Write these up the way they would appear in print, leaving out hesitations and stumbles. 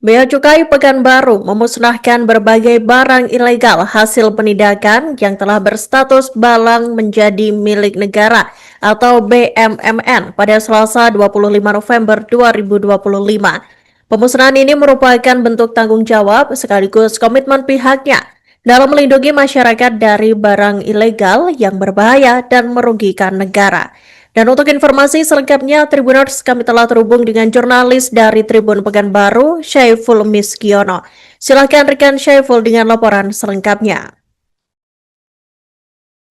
Bea Cukai Pekanbaru memusnahkan berbagai barang ilegal hasil penindakan yang telah berstatus balang menjadi milik negara atau BMMN pada Selasa 25 November 2025. Pemusnahan ini merupakan bentuk tanggung jawab sekaligus komitmen pihaknya dalam melindungi masyarakat dari barang ilegal yang berbahaya dan merugikan negara. Dan untuk informasi selengkapnya, Tribuners, kami telah terhubung dengan jurnalis dari Tribun Pekanbaru, Syaiful Miskiono. Silakan rekan Syaiful dengan laporan selengkapnya.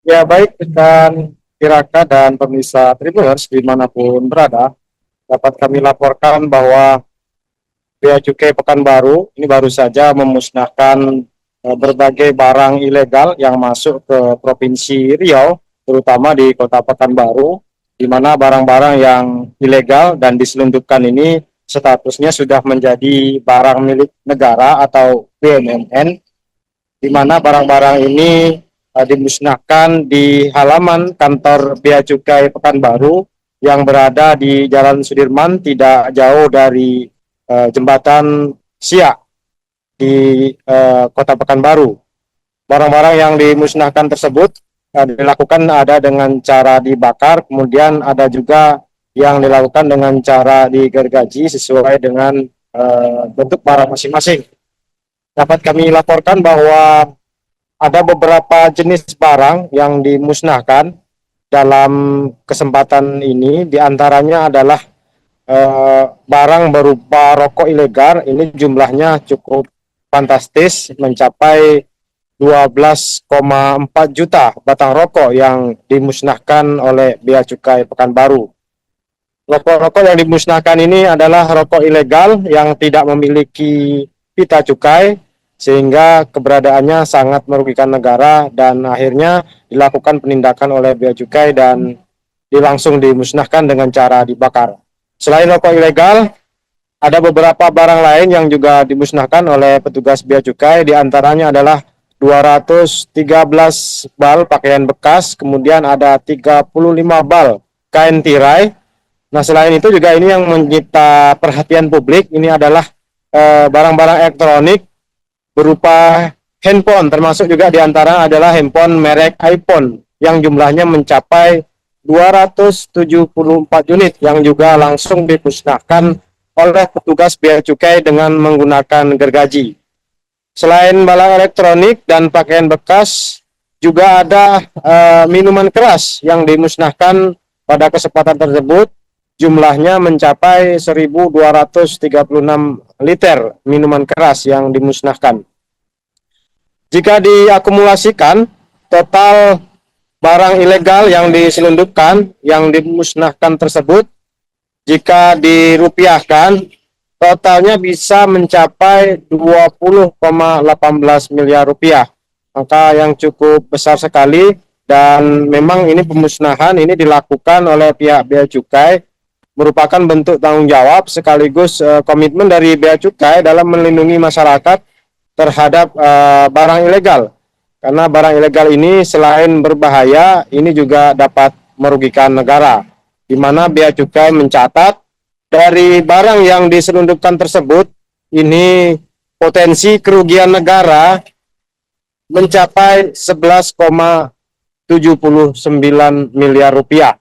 Ya baik, dan Iraka dan pemirsa Tribuners dimanapun berada, dapat kami laporkan bahwa Bea Cukai Pekanbaru ini baru saja memusnahkan berbagai barang ilegal yang masuk ke Provinsi Riau, terutama di Kota Pekanbaru, di mana barang-barang yang ilegal dan diselundupkan ini statusnya sudah menjadi barang milik negara atau BUMN, di mana barang-barang ini dimusnahkan di halaman kantor Bea Cukai Pekanbaru yang berada di Jalan Sudirman, tidak jauh dari jembatan Siak di Kota Pekanbaru. Barang-barang yang dimusnahkan tersebut dilakukan ada dengan cara dibakar, kemudian ada juga yang dilakukan dengan cara digergaji sesuai dengan bentuk barang masing-masing. Dapat kami laporkan bahwa ada beberapa jenis barang yang dimusnahkan dalam kesempatan ini, diantaranya adalah barang berupa rokok ilegal. Ini jumlahnya cukup fantastis, mencapai 12,4 juta batang rokok yang dimusnahkan oleh Bea Cukai Pekanbaru. Rokok-rokok yang dimusnahkan ini adalah rokok ilegal yang tidak memiliki pita cukai, sehingga keberadaannya sangat merugikan negara dan akhirnya dilakukan penindakan oleh Bea Cukai dan langsung dimusnahkan dengan cara dibakar. Selain rokok ilegal, ada beberapa barang lain yang juga dimusnahkan oleh petugas Bea Cukai, diantaranya adalah 213 bal pakaian bekas, kemudian ada 35 bal kain tirai. Nah, selain itu juga ini yang menyita perhatian publik, ini adalah barang-barang elektronik berupa handphone, termasuk juga diantara adalah handphone merek iPhone yang jumlahnya mencapai 274 unit yang juga langsung dimusnahkan oleh petugas Bea Cukai dengan menggunakan gergaji. Selain barang elektronik dan pakaian bekas, juga ada minuman keras yang dimusnahkan pada kesempatan tersebut. Jumlahnya mencapai 1.236 liter minuman keras yang dimusnahkan. Jika diakumulasikan, total barang ilegal yang diselundupkan, yang dimusnahkan tersebut, jika dirupiahkan, totalnya bisa mencapai 20,18 miliar rupiah. Angka yang cukup besar sekali, dan memang ini pemusnahan ini dilakukan oleh pihak Bea Cukai, merupakan bentuk tanggung jawab sekaligus komitmen dari Bea Cukai dalam melindungi masyarakat terhadap barang ilegal. Karena barang ilegal ini selain berbahaya, ini juga dapat merugikan negara, di mana Bea Cukai mencatat dari barang yang diselundupkan tersebut, ini potensi kerugian negara mencapai 11,79 miliar rupiah.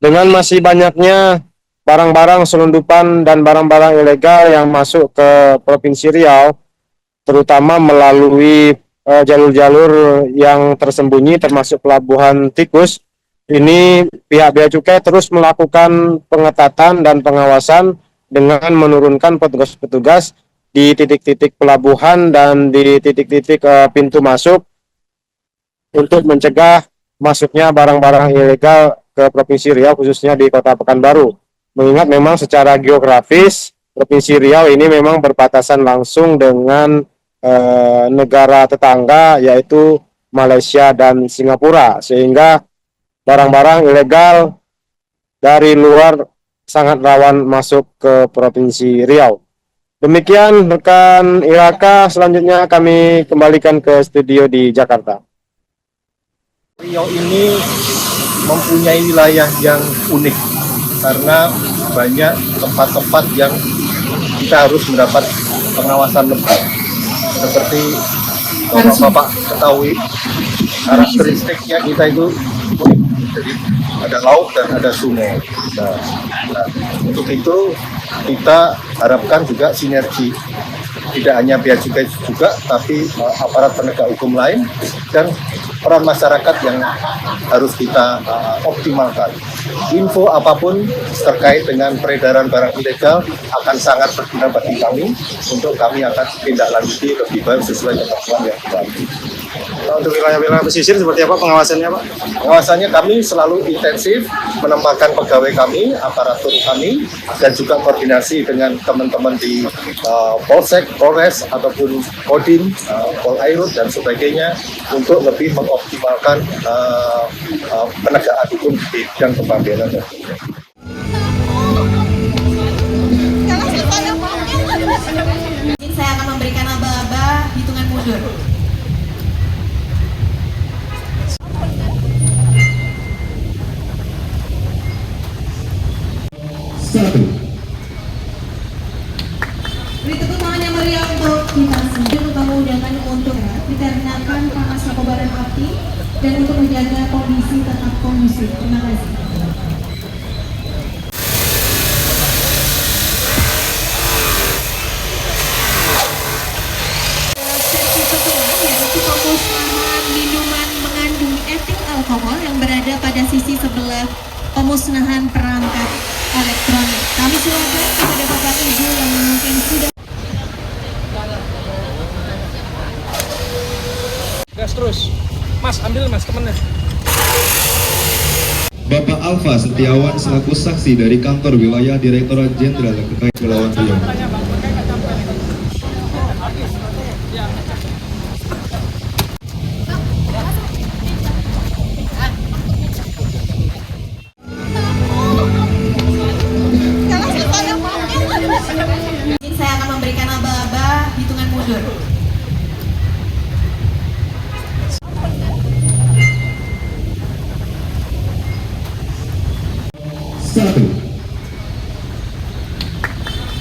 Dengan masih banyaknya barang-barang selundupan dan barang-barang ilegal yang masuk ke Provinsi Riau, terutama melalui jalur-jalur yang tersembunyi termasuk Pelabuhan Tikus, ini pihak Bea Cukai terus melakukan pengetatan dan pengawasan dengan menurunkan petugas-petugas di titik-titik pelabuhan dan di titik-titik pintu masuk untuk mencegah masuknya barang-barang ilegal ke Provinsi Riau, khususnya di Kota Pekanbaru. Mengingat memang secara geografis Provinsi Riau ini memang berbatasan langsung dengan negara tetangga, yaitu Malaysia dan Singapura, sehingga barang-barang ilegal dari luar sangat rawan masuk ke Provinsi Riau. Demikian rekan Iraka, selanjutnya kami kembalikan ke studio di Jakarta. Riau ini mempunyai wilayah yang unik karena banyak tempat-tempat yang kita harus mendapat pengawasan lebih. Seperti Bapak ketahui, karakteristiknya kita itu unik. Jadi ada laut dan ada sungai. Nah, untuk itu kita harapkan juga sinergi, tidak hanya bea cukai juga, tapi aparat penegak hukum lain dan peran masyarakat yang harus kita optimalkan. Info apapun terkait dengan peredaran barang ilegal akan sangat berguna bagi kami, untuk kami akan tindak lanjuti lebih baik sesuai ketentuan yang berlaku. Untuk wilayah-wilayah pesisir seperti apa pengawasannya, Pak? Pengawasannya kami selalu intensif menempatkan pegawai kami, aparatur kami, dan juga koordinasi dengan teman-teman di Polsek, Polres, ataupun Kodim, Polairut, dan sebagainya untuk lebih mengoptimalkan penegakan hukum di bidang pembayaran. Saya akan memberikan aba-aba hitungan mundur. Beri tepuk tangan yang meriah untuk kita sendiri, kami undangan untuk dikarenakan panas kobaran api dan untuk menjaga kondisi tetap kondusif. Terima kasih. Sesi kedua yaitu pemusnahan minuman mengandung etil alkohol yang berada pada sisi sebelah pemusnahan perangkat elektronik. Kami silakan kepada Bapak Ibu yang mungkin sudah. Gas terus, Mas, ambil Mas temennya. Bapak Alfa Setiawan selaku saksi dari Kantor Wilayah Direktorat Jenderal Kepulauan Riau. Saya akan memberikan aba-aba hitungan mundur.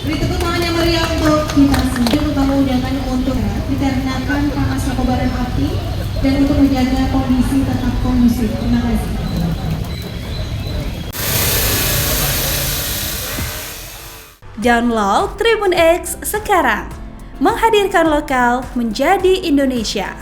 Beri tepuk tangan yang meriah untuk kita sendiri, kami undangan untuk dikarenakan panas kobaran api dan untuk menjaga kondisi tetap kondusif. Terima kasih. Download Tribun X sekarang, menghadirkan lokal menjadi Indonesia.